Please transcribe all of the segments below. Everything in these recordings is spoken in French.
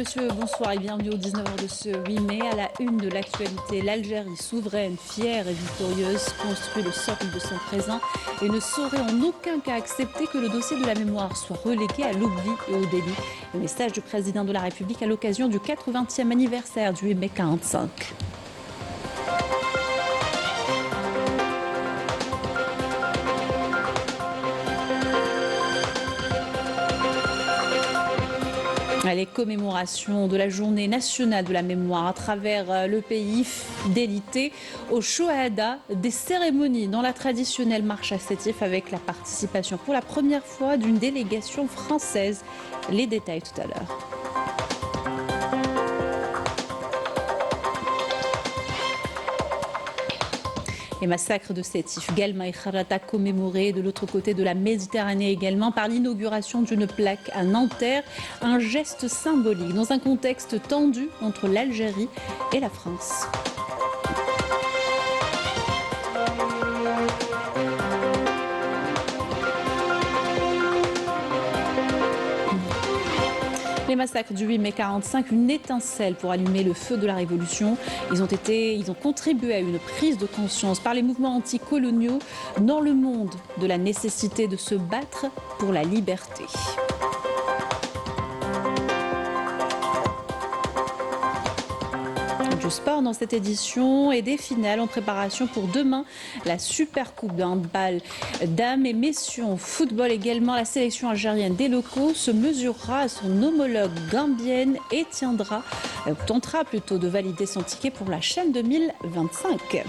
Monsieur, bonsoir et bienvenue au 19h de ce 8 mai. À la une de l'actualité, l'Algérie souveraine, fière et victorieuse, construit le socle de son présent et ne saurait en aucun cas accepter que le dossier de la mémoire soit relégué à l'oubli et au délit. Le message du président de la République à l'occasion du 80e anniversaire du 8 mai 45. Les commémorations de la journée nationale de la mémoire à travers le pays, fidélité aux Shohada, des cérémonies dans la traditionnelle marche à Sétif avec la participation pour la première fois d'une délégation française. Les détails tout à l'heure. Les massacres de Sétif, Guelma et Kharata commémorés de l'autre côté de la Méditerranée également par l'inauguration d'une plaque à Nanterre, un geste symbolique dans un contexte tendu entre l'Algérie et la France. Les massacres du 8 mai 45, une étincelle pour allumer le feu de la Révolution. Ils ont contribué à une prise de conscience par les mouvements anticoloniaux dans le monde de la nécessité de se battre pour la liberté. Du sport dans cette édition et des finales en préparation pour demain. La Super Coupe de handball dames et messieurs en football également. La sélection algérienne des locaux se mesurera à son homologue gambienne et tentera plutôt de valider son ticket pour la CHAN 2025.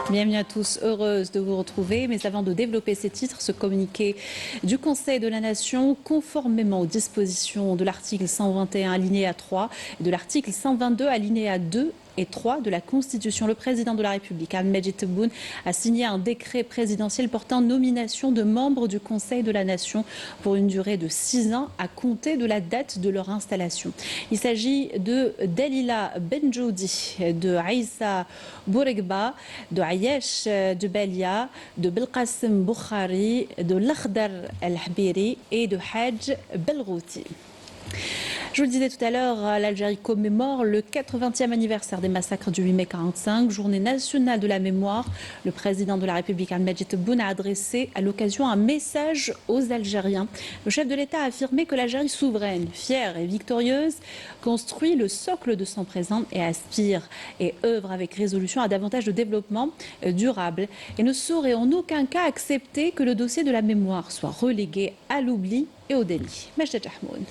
Bienvenue à tous, heureuse de vous retrouver. Mais avant de développer ces titres, ce communiqué du Conseil de la Nation, conformément aux dispositions de l'article 121 alinéa 3 et de l'article 122 alinéa 2 et 3 de la Constitution. Le président de la République, Abdelmajid Tebboune, a signé un décret présidentiel portant nomination de membres du Conseil de la Nation pour une durée de 6 ans à compter de la date de leur installation. Il s'agit de Dalila Benjoudi, de Aïssa Bouregba, de Ayesh de Belia, de Belqasem Boukhari, de Lakhdar El-Habiri et de Hajj Belrouti. Je vous le disais tout à l'heure, l'Algérie commémore le 80e anniversaire des massacres du 8 mai 45, journée nationale de la mémoire. Le président de la République, Abdelmajid Tebboune, a adressé à l'occasion un message aux Algériens. Le chef de l'État a affirmé que l'Algérie souveraine, fière et victorieuse, construit le socle de son présent et aspire et œuvre avec résolution à davantage de développement durable et ne saurait en aucun cas accepter que le dossier de la mémoire soit relégué à l'oubli et au délit. Majda Jahmoun.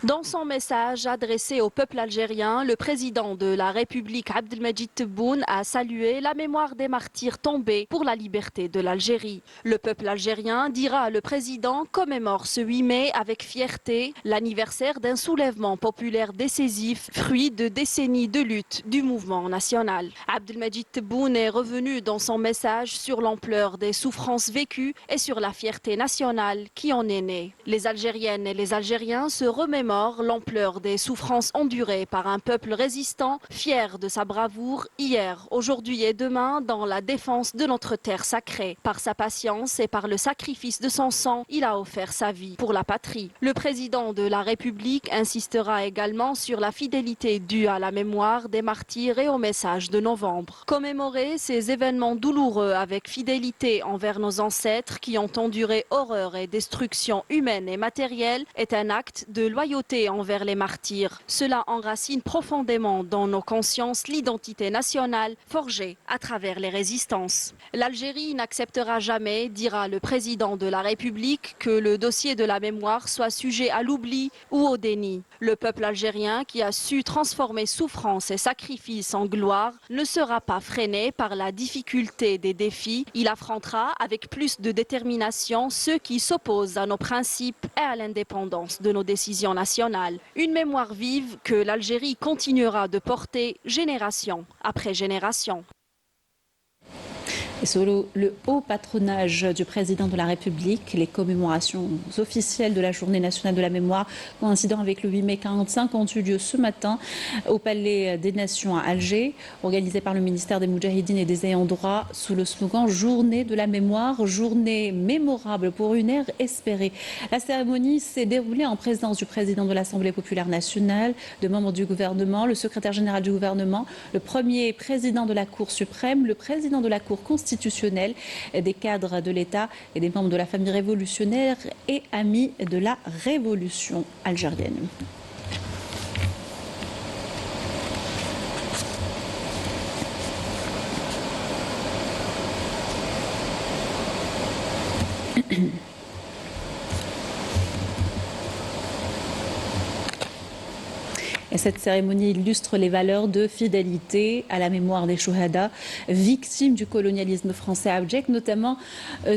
Dans son message adressé au peuple algérien, le président de la République, Abdelmajid Tebboune, a salué la mémoire des martyrs tombés pour la liberté de l'Algérie. Le peuple algérien, dira le président, commémore ce 8 mai avec fierté l'anniversaire d'un soulèvement populaire décisif, fruit de décennies de lutte du mouvement national. Abdelmajid Tebboune est revenu dans son message sur l'ampleur des souffrances vécues et sur la fierté nationale qui en est née. Les Algériennes et les Algériens se remémorent l'ampleur des souffrances endurées par un peuple résistant, fier de sa bravoure hier, aujourd'hui et demain dans la défense de notre terre sacrée. Par sa patience et par le sacrifice de son sang, il a offert sa vie pour la patrie. Le président de la République insistera également sur la fidélité due à la mémoire des martyrs et au message de novembre. Commémorer ces événements douloureux avec fidélité envers nos ancêtres qui ont enduré horreur et destruction humaine et matérielle est un acte de loyauté envers les martyrs. Cela enracine profondément dans nos consciences l'identité nationale forgée à travers les résistances. L'Algérie n'acceptera jamais, dira le président de la République, que le dossier de la mémoire soit sujet à l'oubli ou au déni. Le peuple algérien, qui a su transformer souffrance et sacrifice en gloire, ne sera pas freiné par la difficulté des défis. Il affrontera avec plus de détermination ceux qui s'opposent à nos principes et à l'indépendance de nos décisions nationales. Une mémoire vive que l'Algérie continuera de porter génération après génération. Et sous le haut patronage du président de la République, les commémorations officielles de la Journée nationale de la mémoire coïncidant avec le 8 mai 45 ont eu lieu ce matin au Palais des Nations à Alger, organisé par le ministère des Moudjahidines et des Ayants droit sous le slogan Journée de la mémoire, journée mémorable pour une ère espérée. La cérémonie s'est déroulée en présence du président de l'Assemblée populaire nationale, de membres du gouvernement, le secrétaire général du gouvernement, le premier président de la Cour suprême, le président de la Cour constitutionnelle, des cadres de l'État et des membres de la famille révolutionnaire et amis de la révolution algérienne. Et cette cérémonie illustre les valeurs de fidélité à la mémoire des Chouhada, victimes du colonialisme français abject, notamment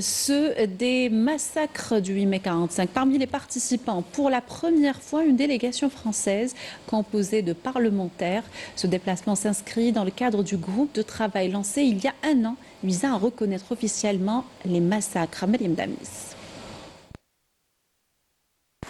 ceux des massacres du 8 mai 45. Parmi les participants, pour la première fois, une délégation française composée de parlementaires. Ce déplacement s'inscrit dans le cadre du groupe de travail lancé il y a un an, visant à reconnaître officiellement les massacres. Mariam Damis.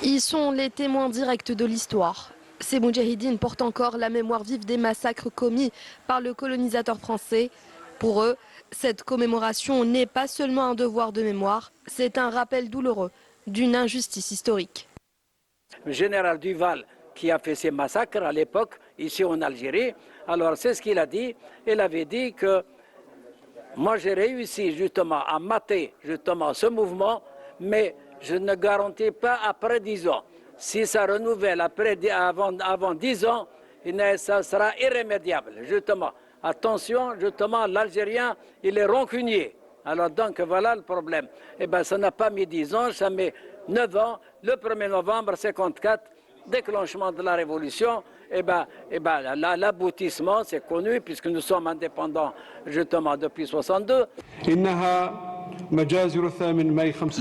Ils sont les témoins directs de l'histoire. Ces moudjahidines portent encore la mémoire vive des massacres commis par le colonisateur français. Pour eux, cette commémoration n'est pas seulement un devoir de mémoire, c'est un rappel douloureux d'une injustice historique. Le général Duval, qui a fait ces massacres à l'époque, ici en Algérie, alors c'est ce qu'il a dit. Il avait dit que moi j'ai réussi justement à mater justement ce mouvement, mais je ne garantis pas après 10 ans. Si ça renouvelle avant 10 ans, ça sera irrémédiable. Justement, attention, justement, l'Algérien, il est rancunier. Alors donc, voilà le problème. Eh bien, ça n'a pas mis 10 ans, ça met 9 ans. Le 1er novembre 1954, déclenchement de la Révolution, l'aboutissement, c'est connu, puisque nous sommes indépendants, justement, depuis 1962.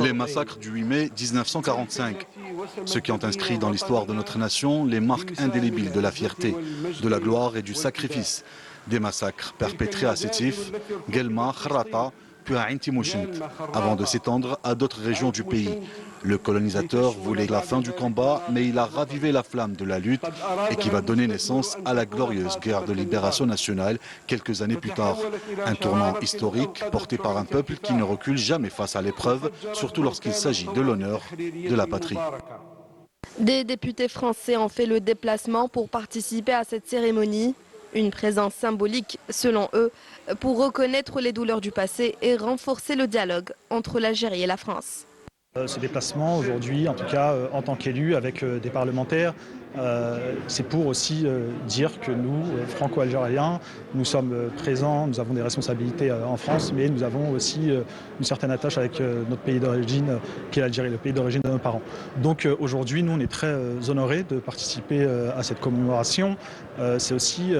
Les massacres du 8 mai 1945, ceux qui ont inscrit dans l'histoire de notre nation les marques indélébiles de la fierté, de la gloire et du sacrifice. Des massacres perpétrés à Sétif, Guelma, Kharrata, puis à Inti-Mouchent, avant de s'étendre à d'autres régions du pays. Le colonisateur voulait la fin du combat, mais il a ravivé la flamme de la lutte et qui va donner naissance à la glorieuse guerre de libération nationale quelques années plus tard. Un tournant historique porté par un peuple qui ne recule jamais face à l'épreuve, surtout lorsqu'il s'agit de l'honneur de la patrie. Des députés français ont fait le déplacement pour participer à cette cérémonie. Une présence symbolique, selon eux, pour reconnaître les douleurs du passé et renforcer le dialogue entre l'Algérie et la France. Ce déplacement aujourd'hui, en tout cas en tant qu'élu avec des parlementaires, c'est pour aussi dire que nous, franco-algériens, nous sommes présents, nous avons des responsabilités en France, mais nous avons aussi une certaine attache avec notre pays d'origine, qui est l'Algérie, le pays d'origine de nos parents. Donc aujourd'hui, nous, on est très honorés de participer à cette commémoration. C'est aussi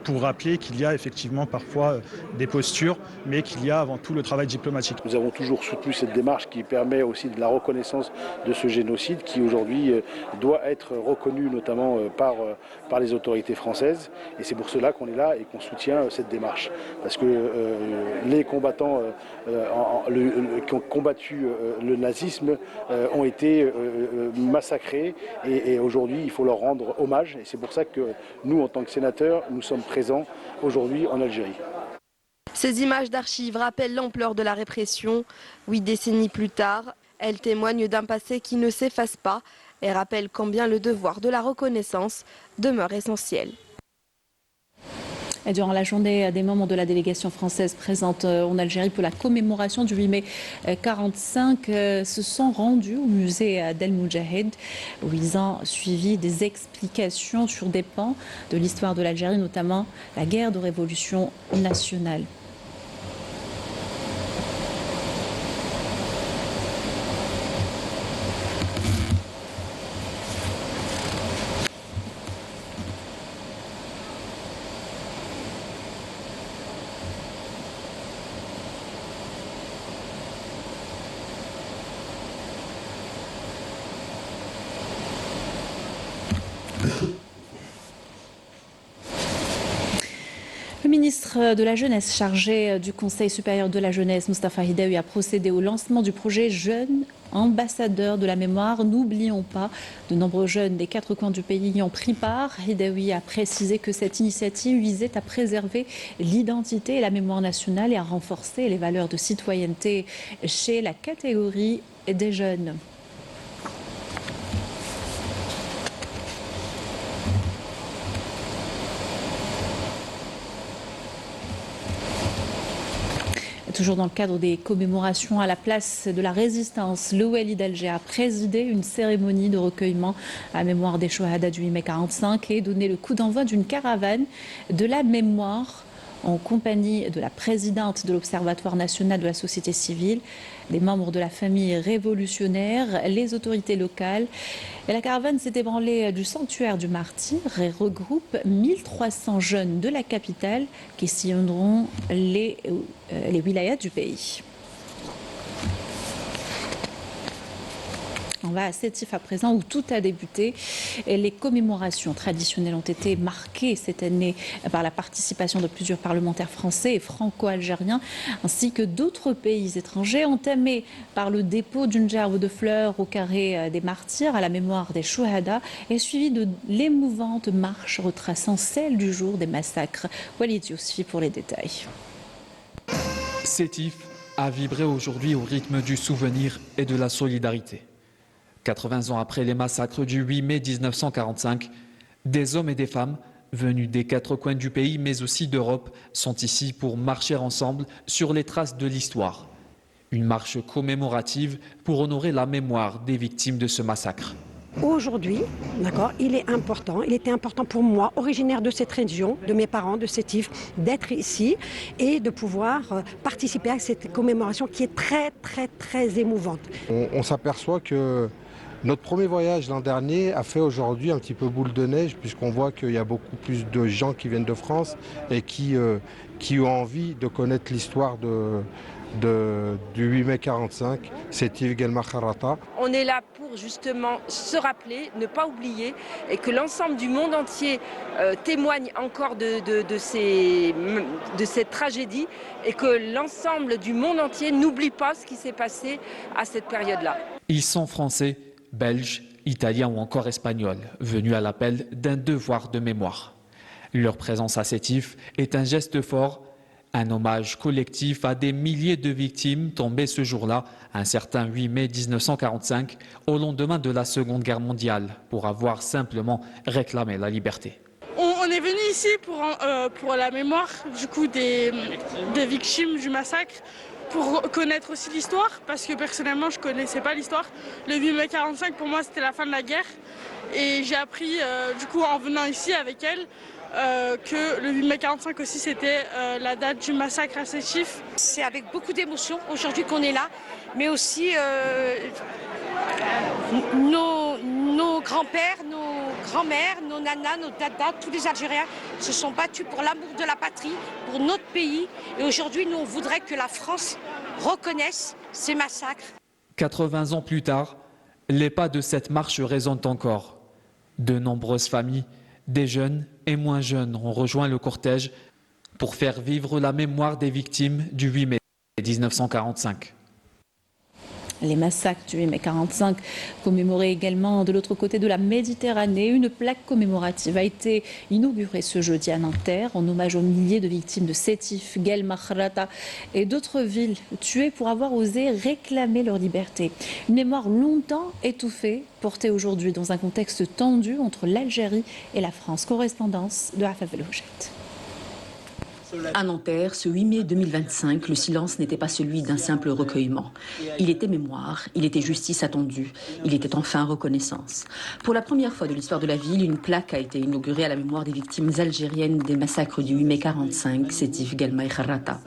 pour rappeler qu'il y a effectivement parfois des postures, mais qu'il y a avant tout le travail diplomatique. Nous avons toujours soutenu cette démarche qui permet aussi de la reconnaissance de ce génocide qui aujourd'hui doit être reconnu notamment par les autorités françaises. Et c'est pour cela qu'on est là et qu'on soutient cette démarche. Parce que les combattants qui ont combattu le nazisme ont été massacrés et aujourd'hui il faut leur rendre hommage. Et c'est pour ça que nous, en tant que sénateurs, nous sommes présents aujourd'hui en Algérie. Ces images d'archives rappellent l'ampleur de la répression. 8 décennies plus tard, elles témoignent d'un passé qui ne s'efface pas et rappellent combien le devoir de la reconnaissance demeure essentiel. Et durant la journée, des membres de la délégation française présente en Algérie pour la commémoration du 8 mai 45 se sont rendus au musée d'El Moudjahid où ils ont suivi des explications sur des pans de l'histoire de l'Algérie, notamment la guerre de révolution nationale. Le ministre de la Jeunesse chargé du Conseil supérieur de la jeunesse, Mostafa Hidaoui, a procédé au lancement du projet Jeunes ambassadeurs de la mémoire. N'oublions pas, de nombreux jeunes des 4 coins du pays y ont pris part. Hidaoui a précisé que cette initiative visait à préserver l'identité et la mémoire nationale et à renforcer les valeurs de citoyenneté chez la catégorie des jeunes. Toujours dans le cadre des commémorations à la place de la Résistance, le Wali d'Alger a présidé une cérémonie de recueillement à la mémoire des Chouhada du 8 mai 45 et donné le coup d'envoi d'une caravane de la mémoire en compagnie de la présidente de l'Observatoire national de la société civile, des membres de la famille révolutionnaire, les autorités locales. Et la caravane s'est ébranlée du sanctuaire du martyr et regroupe 1300 jeunes de la capitale qui sillonneront les wilayas du pays. On va à Sétif à présent où tout a débuté. Et les commémorations traditionnelles ont été marquées cette année par la participation de plusieurs parlementaires français et franco-algériens ainsi que d'autres pays étrangers, entamés par le dépôt d'une gerbe de fleurs au carré des martyrs à la mémoire des Chouhada et suivi de l'émouvante marche retraçant celle du jour des massacres. Walid Yousfi pour les détails. Sétif a vibré aujourd'hui au rythme du souvenir et de la solidarité. 80 ans après les massacres du 8 mai 1945, des hommes et des femmes venus des 4 coins du pays, mais aussi d'Europe, sont ici pour marcher ensemble sur les traces de l'histoire. Une marche commémorative pour honorer la mémoire des victimes de ce massacre. Aujourd'hui, d'accord, il était important pour moi, originaire de cette région, de mes parents, de Sétif, d'être ici et de pouvoir participer à cette commémoration qui est très émouvante. On s'aperçoit que notre premier voyage l'an dernier a fait aujourd'hui un petit peu boule de neige puisqu'on voit qu'il y a beaucoup plus de gens qui viennent de France et qui ont envie de connaître l'histoire du 8 mai 45, Sétif Guelma Kharrata. On est là pour justement se rappeler, ne pas oublier et que l'ensemble du monde entier témoigne encore de cette tragédie et que l'ensemble du monde entier n'oublie pas ce qui s'est passé à cette période-là. Ils sont français, belges, italiens ou encore espagnols, venus à l'appel d'un devoir de mémoire. Leur présence à Sétif est un geste fort, un hommage collectif à des milliers de victimes tombées ce jour-là, un certain 8 mai 1945, au lendemain de la Seconde Guerre mondiale, pour avoir simplement réclamé la liberté. On est venu ici pour la mémoire du coup des victimes du massacre, pour connaître aussi l'histoire, parce que personnellement je ne connaissais pas l'histoire. Le 8 mai 45 pour moi c'était la fin de la guerre et j'ai appris du coup en venant ici avec elle que le 8 mai 45 aussi c'était la date du massacre à Sétif. C'est avec beaucoup d'émotion aujourd'hui qu'on est là, mais aussi nos grands-pères, nos grands-mères, nos nanas, nos dadas, tous les Algériens se sont battus pour l'amour de la patrie, pour notre pays. Et aujourd'hui, nous, on voudrait que la France reconnaisse ces massacres. 80 ans plus tard, les pas de cette marche résonnent encore. De nombreuses familles, des jeunes et moins jeunes, ont rejoint le cortège pour faire vivre la mémoire des victimes du 8 mai 1945. Les massacres du 8 mai 45 commémorés également de l'autre côté de la Méditerranée. Une plaque commémorative a été inaugurée ce jeudi à Nanterre en hommage aux milliers de victimes de Sétif, Guelma Kharrata et d'autres villes tuées pour avoir osé réclamer leur liberté. Une mémoire longtemps étouffée, portée aujourd'hui dans un contexte tendu entre l'Algérie et la France. Correspondance de Afaf El Houchet. À Nanterre, ce 8 mai 2025, le silence n'était pas celui d'un simple recueillement. Il était mémoire, il était justice attendue, il était enfin reconnaissance. Pour la première fois de l'histoire de la ville, une plaque a été inaugurée à la mémoire des victimes algériennes des massacres du 8 mai 45, Sétif, Guelma et Kharrata.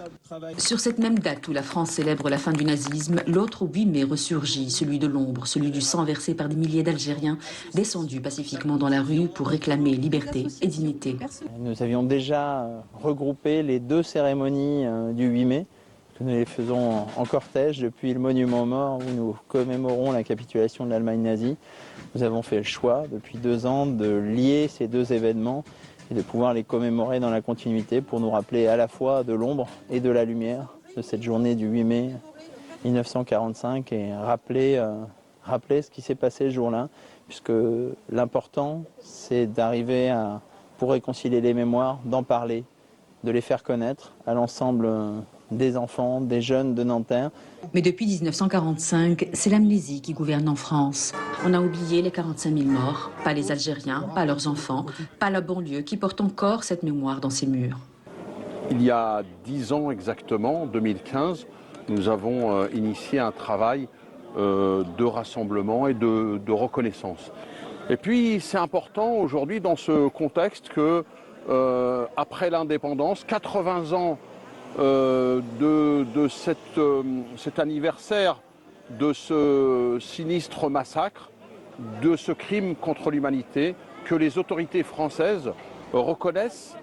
Sur cette même date où la France célèbre la fin du nazisme, l'autre 8 mai ressurgit, celui de l'ombre, celui du sang versé par des milliers d'Algériens descendus pacifiquement dans la rue pour réclamer liberté et dignité. Nous avions déjà regroupé les 2 cérémonies du 8 mai, que nous les faisons en cortège depuis le monument aux morts où nous commémorons la capitulation de l'Allemagne nazie. Nous avons fait le choix depuis 2 ans de lier ces 2 événements et de pouvoir les commémorer dans la continuité pour nous rappeler à la fois de l'ombre et de la lumière de cette journée du 8 mai 1945 et rappeler ce qui s'est passé ce jour-là, puisque l'important c'est d'arriver pour réconcilier les mémoires, d'en parler, de les faire connaître à l'ensemble des enfants, des jeunes de Nanterre. Mais depuis 1945, c'est l'amnésie qui gouverne en France. On a oublié les 45 000 morts, pas les Algériens, pas leurs enfants, pas la banlieue qui porte encore cette mémoire dans ses murs. Il y a 10 ans exactement, en 2015, nous avons initié un travail de rassemblement et de reconnaissance. Et puis c'est important aujourd'hui dans ce contexte que, après l'indépendance, 80 ans de cet anniversaire de ce sinistre massacre, de ce crime contre l'humanité, que les autorités françaises reconnaissent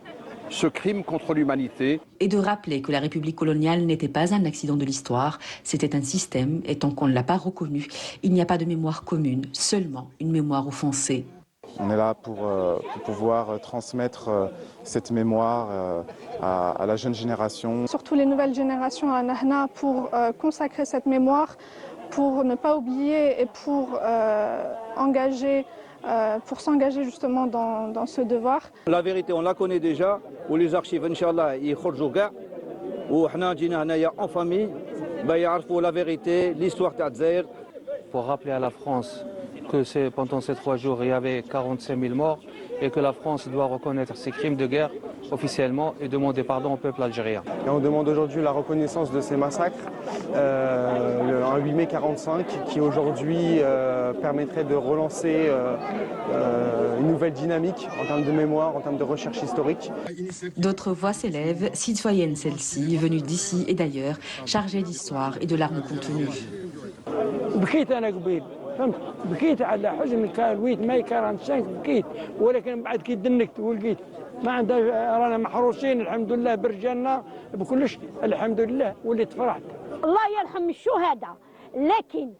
ce crime contre l'humanité. Et de rappeler que la République coloniale n'était pas un accident de l'histoire, c'était un système, et tant qu'on ne l'a pas reconnu, il n'y a pas de mémoire commune, seulement une mémoire offensée. On est là pour pouvoir transmettre cette mémoire à la jeune génération. Surtout les nouvelles générations à Nahna pour consacrer cette mémoire, pour ne pas oublier et pour s'engager justement dans ce devoir. La vérité, on la connaît déjà, où les archives, Inch'Allah, ils khorjou k'a, où hna djina hnaya en famille, يعرفوا la vérité, l'histoire تاع الجزائر. Pour rappeler à la France que pendant ces 3 jours, il y avait 45 000 morts et que la France doit reconnaître ces crimes de guerre officiellement et demander pardon au peuple algérien. Et on demande aujourd'hui la reconnaissance de ces massacres, un 8 mai 45 qui aujourd'hui permettrait de relancer une nouvelle dynamique en termes de mémoire, en termes de recherche historique. D'autres voix s'élèvent, citoyennes celles-ci, venues d'ici et d'ailleurs, chargées d'histoire et de larmes contenues. فهمت بكيت على حزن كان 8 ماي 45 بكيت ولكن بعد كي دنكت ولقيت ما عندها رانا محروسين الحمد لله برجالنا بكلش الحمد لله وليت فرحت. الله يرحم الشهداء لكن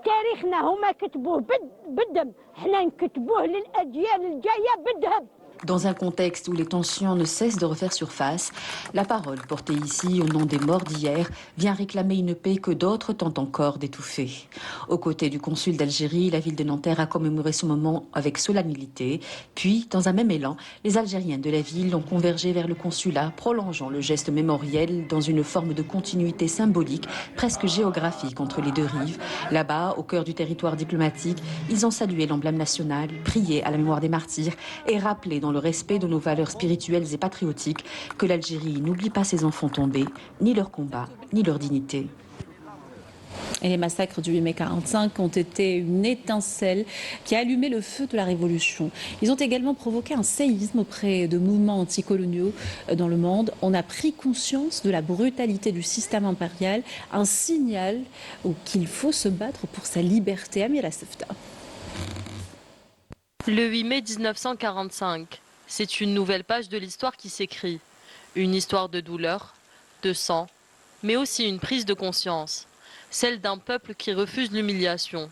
تاريخنا هما كتبوه بالدم حنا نكتبوه للاجيال الجايه بالذهب. Dans un contexte où les tensions ne cessent de refaire surface, la parole portée ici au nom des morts d'hier vient réclamer une paix que d'autres tentent encore d'étouffer. Aux côtés du consul d'Algérie, la ville de Nanterre a commémoré ce moment avec solennité. Puis, dans un même élan, les Algériens de la ville ont convergé vers le consulat, prolongeant le geste mémoriel dans une forme de continuité symbolique, presque géographique entre les deux rives. Là-bas, au cœur du territoire diplomatique, ils ont salué l'emblème national, prié à la mémoire des martyrs et rappelé dans le respect de nos valeurs spirituelles et patriotiques que l'Algérie n'oublie pas ses enfants tombés, ni leur combat, ni leur dignité. Et les massacres du 8 mai 45 ont été une étincelle qui a allumé le feu de la Révolution. Ils ont également provoqué un séisme auprès de mouvements anticoloniaux dans le monde. On a pris conscience de la brutalité du système impérial, un signal qu'il faut se battre pour sa liberté. Amira Sefta. Le 8 mai 1945, c'est une nouvelle page de l'histoire qui s'écrit. Une histoire de douleur, de sang, mais aussi une prise de conscience. Celle d'un peuple qui refuse l'humiliation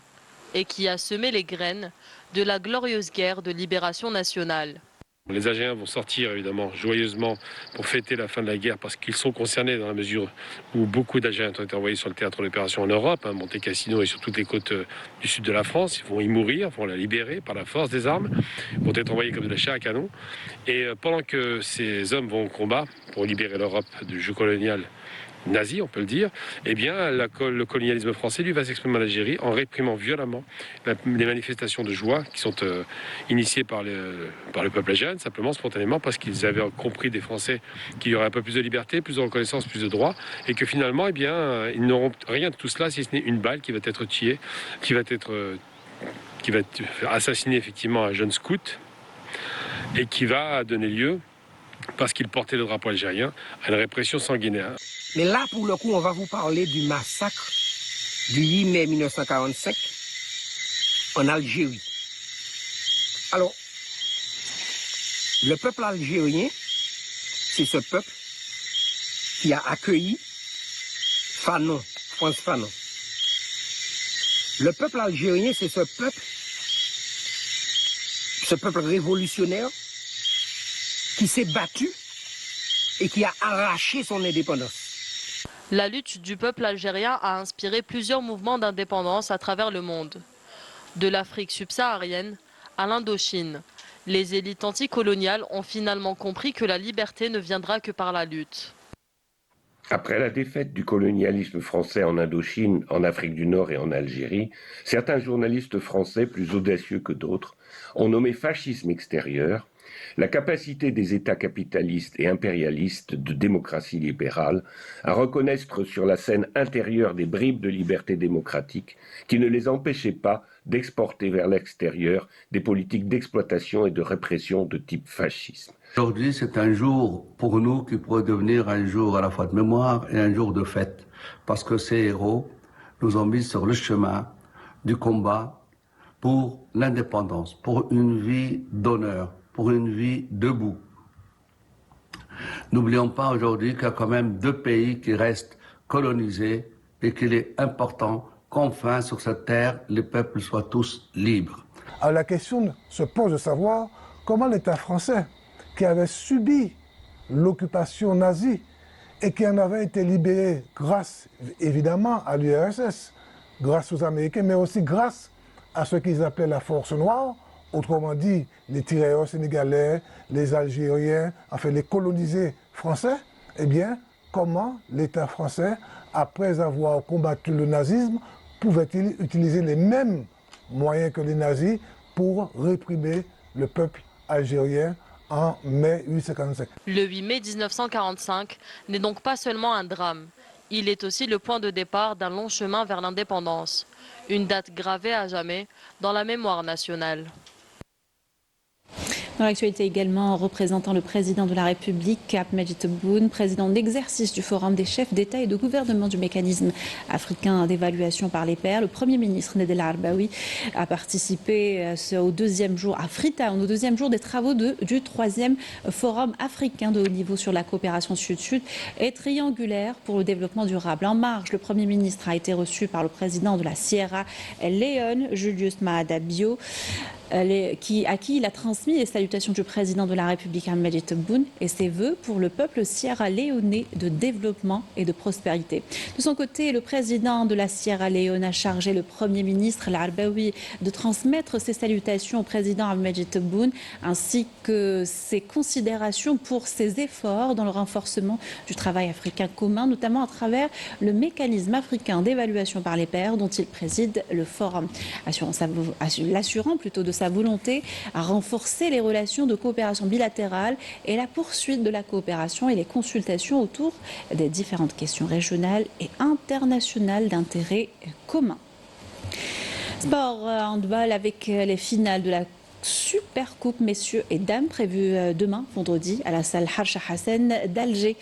et qui a semé les graines de la glorieuse guerre de libération nationale. Les Algériens vont sortir évidemment joyeusement pour fêter la fin de la guerre parce qu'ils sont concernés dans la mesure où beaucoup d'Algériens ont été envoyés sur le théâtre d'opération en Europe, Monte Cassino et sur toutes les côtes du sud de la France. Ils vont y mourir, vont la libérer par la force des armes, vont être envoyés comme de la chair à canon. Et pendant que ces hommes vont au combat pour libérer l'Europe du joug colonial nazi, on peut le dire, eh bien, le colonialisme français, lui, va s'exprimer en Algérie en réprimant violemment les manifestations de joie qui sont initiées par le peuple algérien, simplement, spontanément, parce qu'ils avaient compris des Français qu'il y aurait un peu plus de liberté, plus de reconnaissance, plus de droits, et que finalement, eh bien, ils n'auront rien de tout cela, si ce n'est une balle qui va être tuée, qui va assassiner effectivement un jeune scout, et qui va donner lieu, parce qu'il portait le drapeau algérien, à une répression sanguinaire. Mais là, pour le coup, on va vous parler du massacre du 8 mai 1945 en Algérie. Alors, le peuple algérien, c'est ce peuple qui a accueilli Fanon, Frantz Fanon. Le peuple algérien, c'est ce peuple révolutionnaire qui s'est battu et qui a arraché son indépendance. La lutte du peuple algérien a inspiré plusieurs mouvements d'indépendance à travers le monde. De l'Afrique subsaharienne à l'Indochine, les élites anticoloniales ont finalement compris que la liberté ne viendra que par la lutte. Après la défaite du colonialisme français en Indochine, en Afrique du Nord et en Algérie, certains journalistes français, plus audacieux que d'autres, ont nommé fascisme extérieur la capacité des États capitalistes et impérialistes de démocratie libérale à reconnaître sur la scène intérieure des bribes de liberté démocratique qui ne les empêchaient pas d'exporter vers l'extérieur des politiques d'exploitation et de répression de type fascisme. Aujourd'hui, c'est un jour pour nous qui pourrait devenir un jour à la fois de mémoire et un jour de fête, parce que ces héros nous ont mis sur le chemin du combat pour l'indépendance, pour une vie d'honneur, pour une vie debout. N'oublions pas aujourd'hui qu'il y a quand même 2 pays qui restent colonisés et qu'il est important qu'enfin sur cette terre, les peuples soient tous libres. Alors la question se pose de savoir comment l'État français, qui avait subi l'occupation nazie et qui en avait été libéré grâce évidemment à l'URSS, grâce aux Américains, mais aussi grâce à ce qu'ils appelaient la force noire, autrement dit les tirailleurs sénégalais, les Algériens, enfin les colonisés français, eh bien comment l'État français, après avoir combattu le nazisme, pouvait-il utiliser les mêmes moyens que les nazis pour réprimer le peuple algérien en mai 1855. Le 8 mai 1945 n'est donc pas seulement un drame. Il est aussi le point de départ d'un long chemin vers l'indépendance. Une date gravée à jamais dans la mémoire nationale. Dans l'actualité également, représentant le président de la République, Ahmed Tebboune, président d'exercice du Forum des chefs d'État et de gouvernement du mécanisme africain d'évaluation par les pairs, le Premier ministre Nedel Arbaoui a participé au deuxième jour à Freetown, au deuxième jour des travaux du 3e Forum africain de haut niveau sur la coopération sud-sud et triangulaire pour le développement durable. En marge, le Premier ministre a été reçu par le président de la Sierra Leone, Julius Maada Bio, à qui il a transmis les salutations du président de la République, Ahmed Tebboune, et ses vœux pour le peuple sierra-léonais de développement et de prospérité. De son côté, le président de la Sierra Leone a chargé le Premier ministre, l'Arbaoui, de transmettre ses salutations au président Ahmed Tebboune, ainsi que ses considérations pour ses efforts dans le renforcement du travail africain commun, notamment à travers le mécanisme africain d'évaluation par les pairs dont il préside le forum, l'assurant plutôt de sa volonté à renforcer les relations de coopération bilatérale et la poursuite de la coopération et les consultations autour des différentes questions régionales et internationales d'intérêt commun. Sport handball avec les finales de la Super Coupe messieurs et dames prévue demain vendredi à la salle Harsha Hassan d'Alger.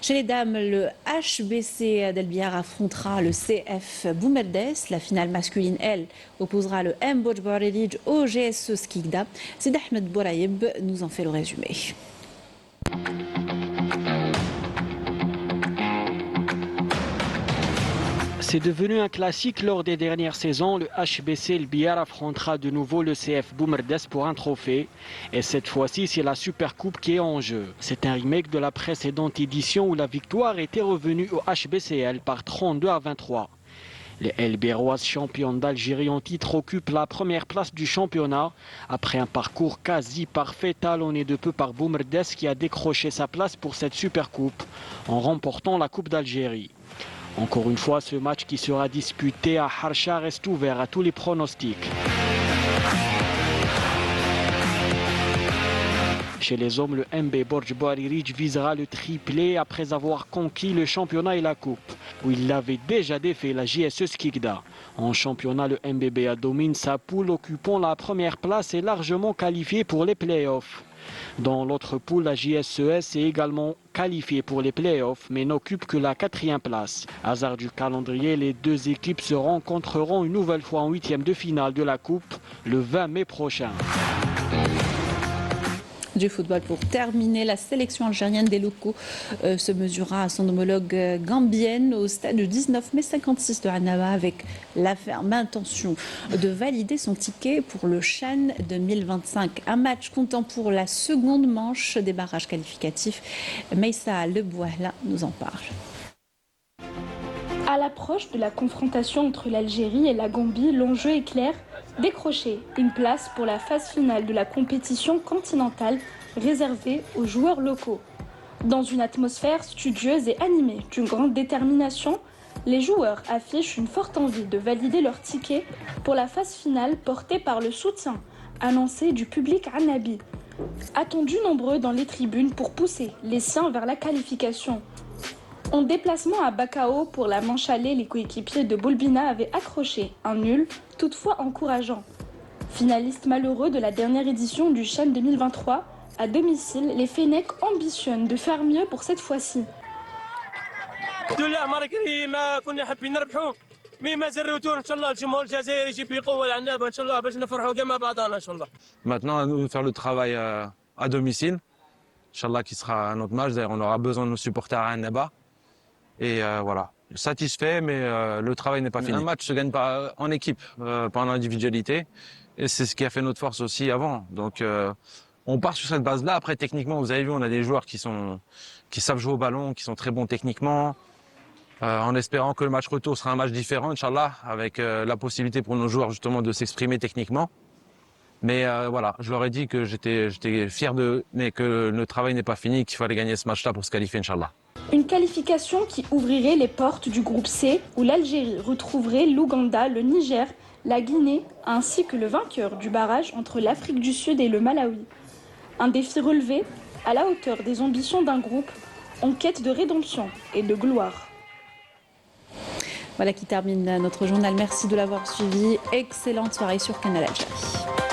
Chez les dames, le HBC d'El Biar affrontera le CF Boumerdes. La finale masculine, elle, opposera le M Bojbarelij au GSE Skikda. Sid Ahmed Bouraïb nous en fait le résumé. C'est devenu un classique lors des dernières saisons. Le HBC El Biar affrontera de nouveau le CF Boumerdes pour un trophée. Et cette fois-ci, c'est la Super Coupe qui est en jeu. C'est un remake de la précédente édition où la victoire était revenue au HBCL par 32-23. Les El Biaroises championnes d'Algérie en titre occupent la première place du championnat après un parcours quasi parfait talonné de peu par Boumerdes qui a décroché sa place pour cette Super Coupe en remportant la Coupe d'Algérie. Encore une fois, ce match qui sera disputé à Harsha reste ouvert à tous les pronostics. Chez les hommes, le MB Borj-Bouaririj visera le triplé après avoir conquis le championnat et la coupe, où il avait déjà défait la JSE Skikda. En championnat, le MBBA domine sa poule, occupant la première place et largement qualifié pour les playoffs. Dans l'autre poule, la JSES est également qualifiée pour les playoffs, mais n'occupe que la 4e place. Hasard du calendrier, les deux équipes se rencontreront une nouvelle fois en 8e de finale de la Coupe le 20 mai prochain. Du football pour terminer, la sélection algérienne des locaux se mesurera à son homologue gambienne au stade du 19 mai 56 de Annaba avec la ferme intention de valider son ticket pour le CHAN 2025. Un match comptant pour la seconde manche des barrages qualificatifs. Meissa Lebouahla nous en parle. À l'approche de la confrontation entre l'Algérie et la Gambie, l'enjeu est clair, décrocher une place pour la phase finale de la compétition continentale réservée aux joueurs locaux. Dans une atmosphère studieuse et animée d'une grande détermination, les joueurs affichent une forte envie de valider leur ticket pour la phase finale portée par le soutien annoncé du public annabi. Attendus nombreux dans les tribunes pour pousser les siens vers la qualification. En déplacement à Bakao pour la manche allée, les coéquipiers de Boulbina avaient accroché un nul, toutefois encourageant. Finalistes malheureux de la dernière édition du CHAN 2023, à domicile, les Fennecs ambitionnent de faire mieux pour cette fois-ci. Maintenant, à nous de faire le travail à domicile. Inch'Allah, qui sera un autre match. D'ailleurs, on aura besoin de nos supporters à Annaba. Et voilà, satisfait, mais le travail n'est pas fini. Un match se gagne pas en équipe, pas en individualité. Et c'est ce qui a fait notre force aussi avant. Donc, on part sur cette base-là. Après, techniquement, vous avez vu, on a des joueurs qui savent jouer au ballon, qui sont très bons techniquement. En espérant que le match retour sera un match différent, Inch'Allah, avec la possibilité pour nos joueurs justement de s'exprimer techniquement. Mais voilà, je leur ai dit que j'étais fier d'eux, mais que le travail n'est pas fini, qu'il fallait gagner ce match-là pour se qualifier, Inch'Allah. Une qualification qui ouvrirait les portes du groupe C, où l'Algérie retrouverait l'Ouganda, le Niger, la Guinée, ainsi que le vainqueur du barrage entre l'Afrique du Sud et le Malawi. Un défi relevé à la hauteur des ambitions d'un groupe en quête de rédemption et de gloire. Voilà qui termine notre journal. Merci de l'avoir suivi. Excellente soirée sur Canal Algérie.